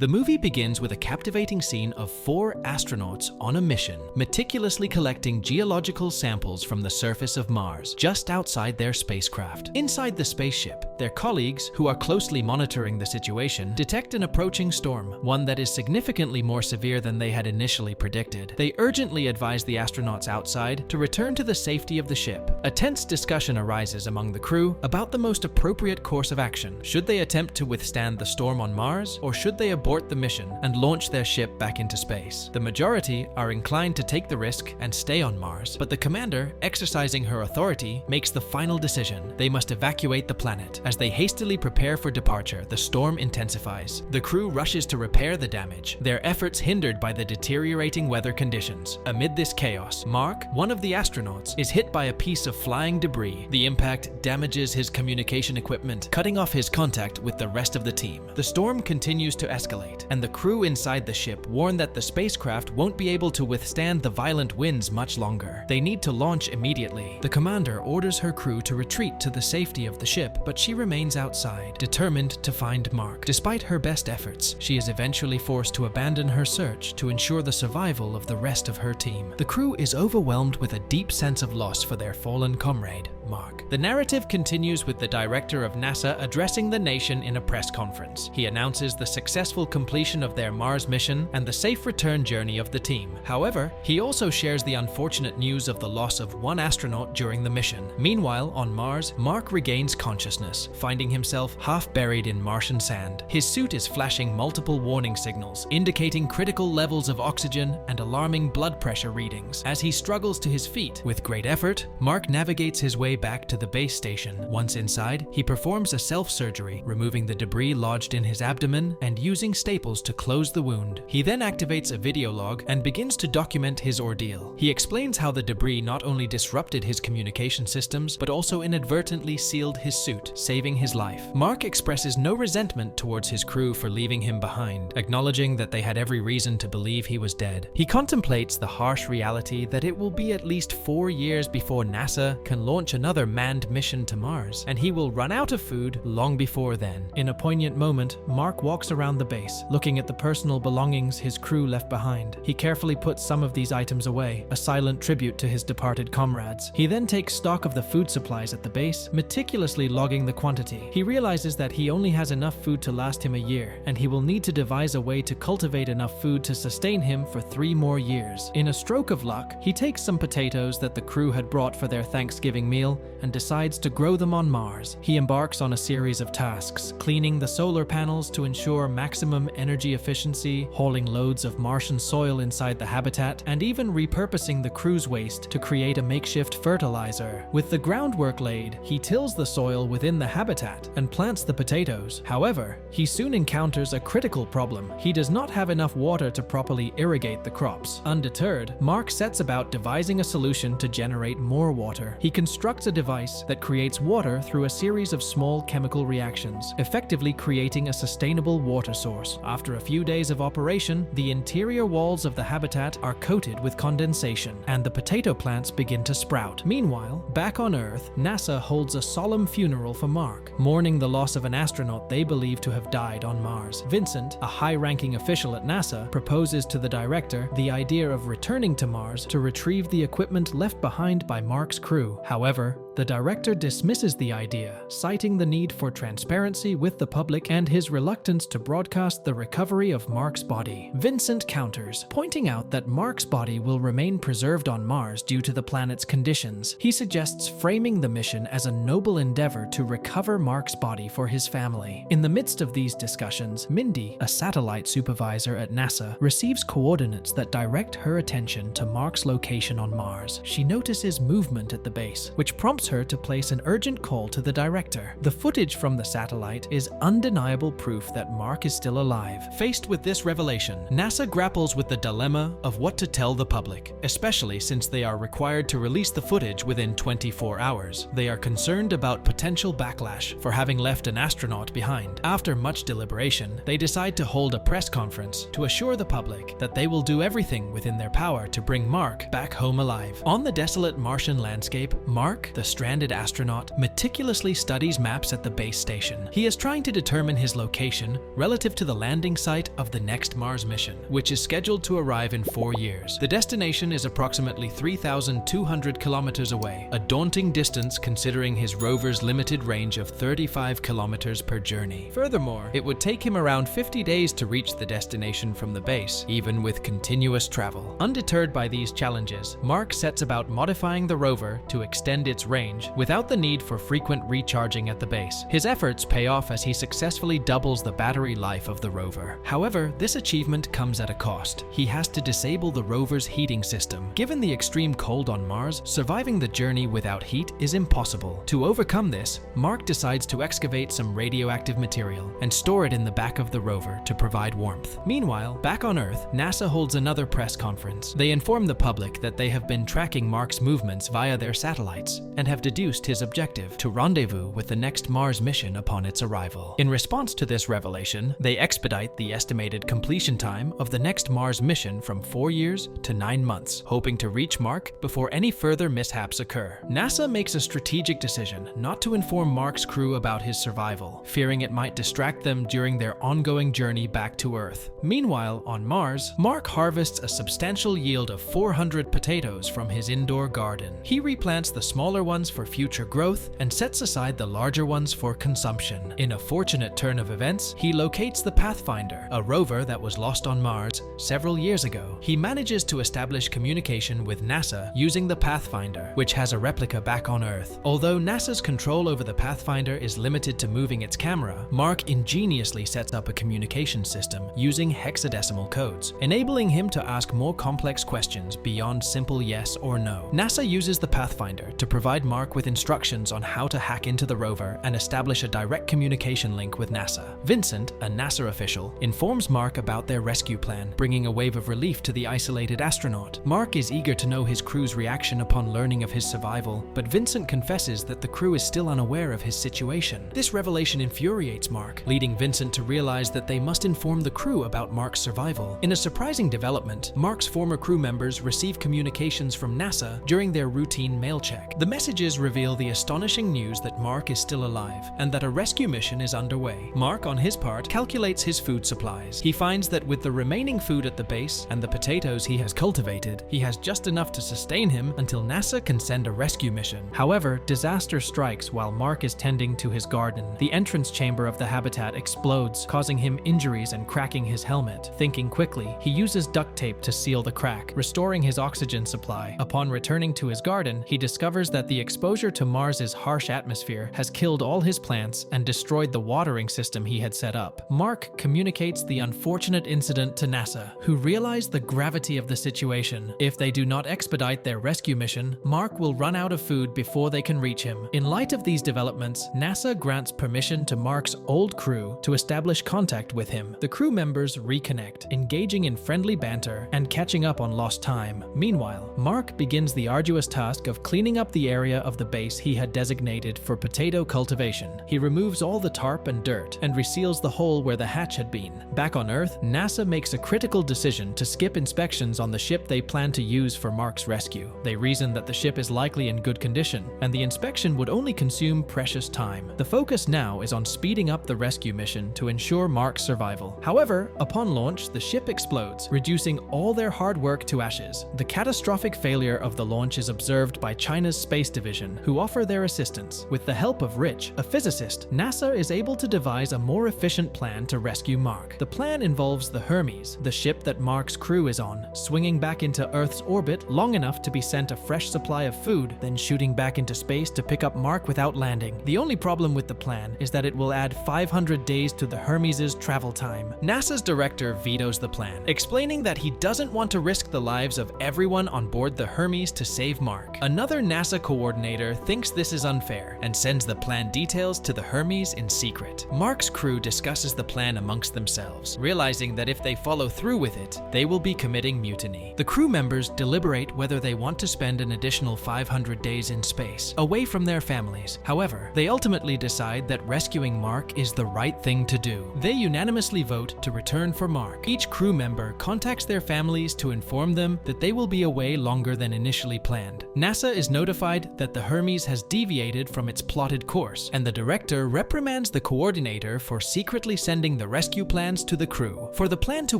The movie begins with a captivating scene of 4 astronauts on a mission, meticulously collecting geological samples from the surface of Mars, just outside their spacecraft. Inside the spaceship, their colleagues, who are closely monitoring the situation, detect an approaching storm, one that is significantly more severe than they had initially predicted. They urgently advise the astronauts outside to return to the safety of the ship. A tense discussion arises among the crew about the most appropriate course of action. Should they attempt to withstand the storm on Mars, or should they abort the mission and launch their ship back into space? The majority are inclined to take the risk and stay on Mars, but the commander, exercising her authority, makes the final decision. They must evacuate the planet. As they hastily prepare for departure, the storm intensifies. The crew rushes to repair the damage, their efforts hindered by the deteriorating weather conditions. Amid this chaos, Mark, one of the astronauts, is hit by a piece of flying debris. The impact damages his communication equipment, cutting off his contact with the rest of the team. The storm continues to escalate, and the crew inside the ship warn that the spacecraft won't be able to withstand the violent winds much longer. They need to launch immediately. The commander orders her crew to retreat to the safety of the ship, but she remains outside, determined to find Mark. Despite her best efforts, she is eventually forced to abandon her search to ensure the survival of the rest of her team. The crew is overwhelmed with a deep sense of loss for their fallen comrade, Mark. The narrative continues with the director of NASA addressing the nation in a press conference. He announces the successful completion of their Mars mission and the safe return journey of the team. However, he also shares the unfortunate news of the loss of 1 astronaut during the mission. Meanwhile, on Mars, Mark regains consciousness, finding himself half buried in Martian sand. His suit is flashing multiple warning signals, indicating critical levels of oxygen and alarming blood pressure readings. As he struggles to his feet, with great effort, Mark navigates his way back to the base station. Once inside, he performs a self-surgery, removing the debris lodged in his abdomen and using staples to close the wound. He then activates a video log and begins to document his ordeal. He explains how the debris not only disrupted his communication systems, but also inadvertently sealed his suit, saving his life. Mark expresses no resentment towards his crew for leaving him behind, acknowledging that they had every reason to believe he was dead. He contemplates the harsh reality that it will be at least 4 years before NASA can launch another manned mission to Mars, and he will run out of food long before then. In a poignant moment, Mark walks around the base, looking at the personal belongings his crew left behind. He carefully puts some of these items away, a silent tribute to his departed comrades. He then takes stock of the food supplies at the base, meticulously logging the quantity. He realizes that he only has enough food to last him a year, and he will need to devise a way to cultivate enough food to sustain him for 3 more years. In a stroke of luck, he takes some potatoes that the crew had brought for their Thanksgiving meal and decides to grow them on Mars. He embarks on a series of tasks, cleaning the solar panels to ensure maximum energy efficiency, hauling loads of Martian soil inside the habitat, and even repurposing the crew's waste to create a makeshift fertilizer. With the groundwork laid, he tills the soil within the habitat and plants the potatoes. However, he soon encounters a critical problem. He does not have enough water to properly irrigate the crops. Undeterred, Mark sets about devising a solution to generate more water. He constructs a device that creates water through a series of small chemical reactions, effectively creating a sustainable water source. After a few days of operation, the interior walls of the habitat are coated with condensation, and the potato plants begin to sprout. Meanwhile, back on Earth, NASA holds a solemn funeral for Mark, mourning the loss of an astronaut they believe to have died on Mars. Vincent, a high-ranking official at NASA, proposes to the director the idea of returning to Mars to retrieve the equipment left behind by Mark's crew. However, the director dismisses the idea, citing the need for transparency with the public and his reluctance to broadcast the recovery of Mark's body. Vincent counters, pointing out that Mark's body will remain preserved on Mars due to the planet's conditions. He suggests framing the mission as a noble endeavor to recover Mark's body for his family. In the midst of these discussions, Mindy, a satellite supervisor at NASA, receives coordinates that direct her attention to Mark's location on Mars. She notices movement at the base, which prompts her to place an urgent call to the director. The footage from the satellite is undeniable proof that Mark is still alive. Faced with this revelation, NASA grapples with the dilemma of what to tell the public, especially since they are required to release the footage within 24 hours. They are concerned about potential backlash for having left an astronaut behind. After much deliberation, they decide to hold a press conference to assure the public that they will do everything within their power to bring Mark back home alive. On the desolate Martian landscape, Mark, the stranded astronaut meticulously studies maps at the base station. He is trying to determine his location relative to the landing site of the next Mars mission, which is scheduled to arrive in 4 years. The destination is approximately 3,200 kilometers away, a daunting distance considering his rover's limited range of 35 kilometers per journey. Furthermore, it would take him around 50 days to reach the destination from the base, even with continuous travel. Undeterred by these challenges, Mark sets about modifying the rover to extend its range without the need for frequent recharging at the base. His efforts pay off as he successfully doubles the battery life of the rover. However, this achievement comes at a cost. He has to disable the rover's heating system. Given the extreme cold on Mars, surviving the journey without heat is impossible. To overcome this, Mark decides to excavate some radioactive material and store it in the back of the rover to provide warmth. Meanwhile, back on Earth, NASA holds another press conference. They inform the public that they have been tracking Mark's movements via their satellites and have deduced his objective: to rendezvous with the next Mars mission upon its arrival. In response to this revelation, they expedite the estimated completion time of the next Mars mission from 4 years to 9 months, hoping to reach Mark before any further mishaps occur. NASA makes a strategic decision not to inform Mark's crew about his survival, fearing it might distract them during their ongoing journey back to Earth. Meanwhile, on Mars, Mark harvests a substantial yield of 400 potatoes from his indoor garden. He replants the smaller ones for future growth and sets aside the larger ones for consumption. In a fortunate turn of events, he locates the Pathfinder, a rover that was lost on Mars several years ago. He manages to establish communication with NASA using the Pathfinder, which has a replica back on Earth. Although NASA's control over the Pathfinder is limited to moving its camera, Mark ingeniously sets up a communication system using hexadecimal codes, enabling him to ask more complex questions beyond simple yes or no. NASA uses the Pathfinder to provide Mark with instructions on how to hack into the rover and establish a direct communication link with NASA. Vincent, a NASA official, informs Mark about their rescue plan, bringing a wave of relief to the isolated astronaut. Mark is eager to know his crew's reaction upon learning of his survival, but Vincent confesses that the crew is still unaware of his situation. This revelation infuriates Mark, leading Vincent to realize that they must inform the crew about Mark's survival. In a surprising development, Mark's former crew members receive communications from NASA during their routine mail check. The messages reveal the astonishing news that Mark is still alive and that a rescue mission is underway. Mark, on his part, calculates his food supplies. He finds that with the remaining food at the base and the potatoes he has cultivated, he has just enough to sustain him until NASA can send a rescue mission. However, disaster strikes while Mark is tending to his garden. The entrance chamber of the habitat explodes, causing him injuries and cracking his helmet. Thinking quickly, he uses duct tape to seal the crack, restoring his oxygen supply. Upon returning to his garden, he discovers that the exposure to Mars's harsh atmosphere has killed all his plants and destroyed the watering system he had set up. Mark communicates the unfortunate incident to NASA, who realize the gravity of the situation. If they do not expedite their rescue mission, Mark will run out of food before they can reach him. In light of these developments, NASA grants permission to Mark's old crew to establish contact with him. The crew members reconnect, engaging in friendly banter and catching up on lost time. Meanwhile, Mark begins the arduous task of cleaning up the area of the base he had designated for potato cultivation. He removes all the tarp and dirt and reseals the hole where the hatch had been. Back on Earth, NASA makes a critical decision to skip inspections on the ship they plan to use for Mark's rescue. They reason that the ship is likely in good condition, and the inspection would only consume precious time. The focus now is on speeding up the rescue mission to ensure Mark's survival. However, upon launch, the ship explodes, reducing all their hard work to ashes. The catastrophic failure of the launch is observed by China's Space Division, who offer their assistance. With the help of Rich, a physicist, NASA is able to devise a more efficient plan to rescue Mark. The plan involves the Hermes, the ship that Mark's crew is on, swinging back into Earth's orbit long enough to be sent a fresh supply of food, then shooting back into space to pick up Mark without landing. The only problem with the plan is that it will add 500 days to the Hermes' travel time. NASA's director vetoes the plan, explaining that he doesn't want to risk the lives of everyone on board the Hermes to save Mark. Another NASA coordinator thinks this is unfair and sends the plan details to the Hermes in secret. Mark's crew discusses the plan amongst themselves, realizing that if they follow through with it, they will be committing mutiny. The crew members deliberate whether they want to spend an additional 500 days in space, away from their families. However, they ultimately decide that rescuing Mark is the right thing to do. They unanimously vote to return for Mark. Each crew member contacts their families to inform them that they will be away longer than initially planned. NASA is notified that the Hermes has deviated from its plotted course, and the director reprimands the coordinator for secretly sending the rescue plans to the crew. For the plan to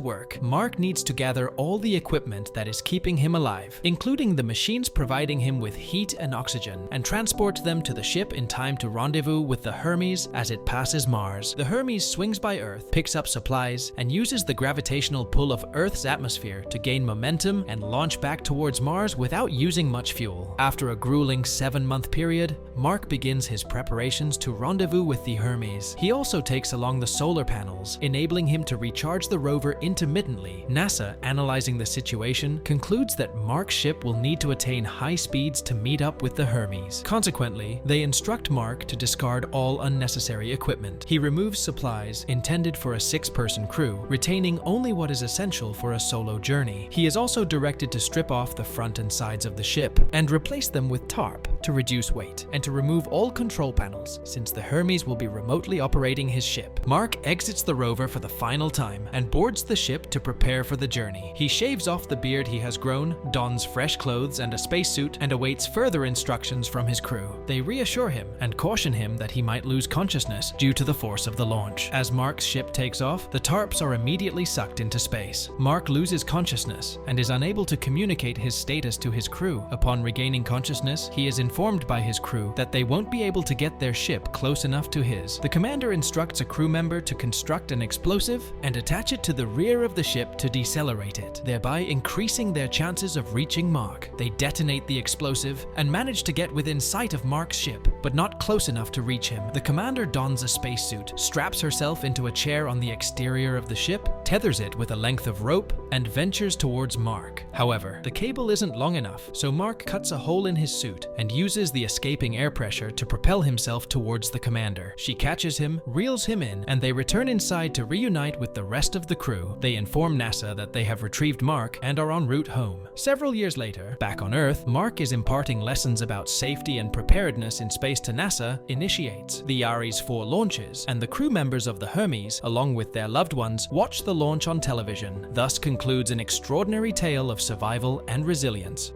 work, Mark needs to gather all the equipment that is keeping him alive, including the machines providing him with heat and oxygen, and transport them to the ship in time to rendezvous with the Hermes as it passes Mars. The Hermes swings by Earth, picks up supplies, and uses the gravitational pull of Earth's atmosphere to gain momentum and launch back towards Mars without using much fuel. After a grueling 7-month period, Mark begins his preparations to rendezvous with the Hermes. He also takes along the solar panels, enabling him to recharge the rover intermittently. NASA, analyzing the situation, concludes that Mark's ship will need to attain high speeds to meet up with the Hermes. Consequently, they instruct Mark to discard all unnecessary equipment. He removes supplies intended for a 6-person crew, retaining only what is essential for a solo journey. He is also directed to strip off the front and sides of the ship and replace them with tarp to reduce weight, and to remove all control panels, since the Hermes will be remotely operating his ship. Mark exits the rover for the final time and boards the ship to prepare for the journey. He shaves off the beard he has grown, dons fresh clothes and a spacesuit, and awaits further instructions from his crew. They reassure him and caution him that he might lose consciousness due to the force of the launch. As Mark's ship takes off, the tarps are immediately sucked into space. Mark loses consciousness and is unable to communicate his status to his crew. Upon regaining consciousness, he is informed by his crew that they won't be able to get their ship close enough to his. The commander instructs a crew member to construct an explosive and attach it to the rear of the ship to decelerate it, thereby increasing their chances of reaching Mark. They detonate the explosive and manage to get within sight of Mark's ship, but not close enough to reach him. The commander dons a spacesuit, straps herself into a chair on the exterior of the ship, tethers it with a length of rope, and ventures towards Mark. However, the cable isn't long enough, so Mark cuts a hole in his suit and uses the escaping air pressure to propel himself towards the commander. She catches him, reels him in, and they return inside to reunite with the rest of the crew. They inform NASA that they have retrieved Mark and are en route home. Several years later, back on Earth, Mark is imparting lessons about safety and preparedness in space to NASA, initiates the Ares 4 launches, and the crew members of the Hermes, along with their loved ones, watch the launch on television. Thus concludes an extraordinary tale of survival and resilience.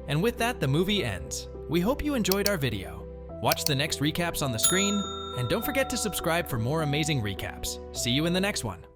And with that, the movie ends. We hope you enjoyed our video. Watch the next recaps on the screen, and don't forget to subscribe for more amazing recaps. See you in the next one.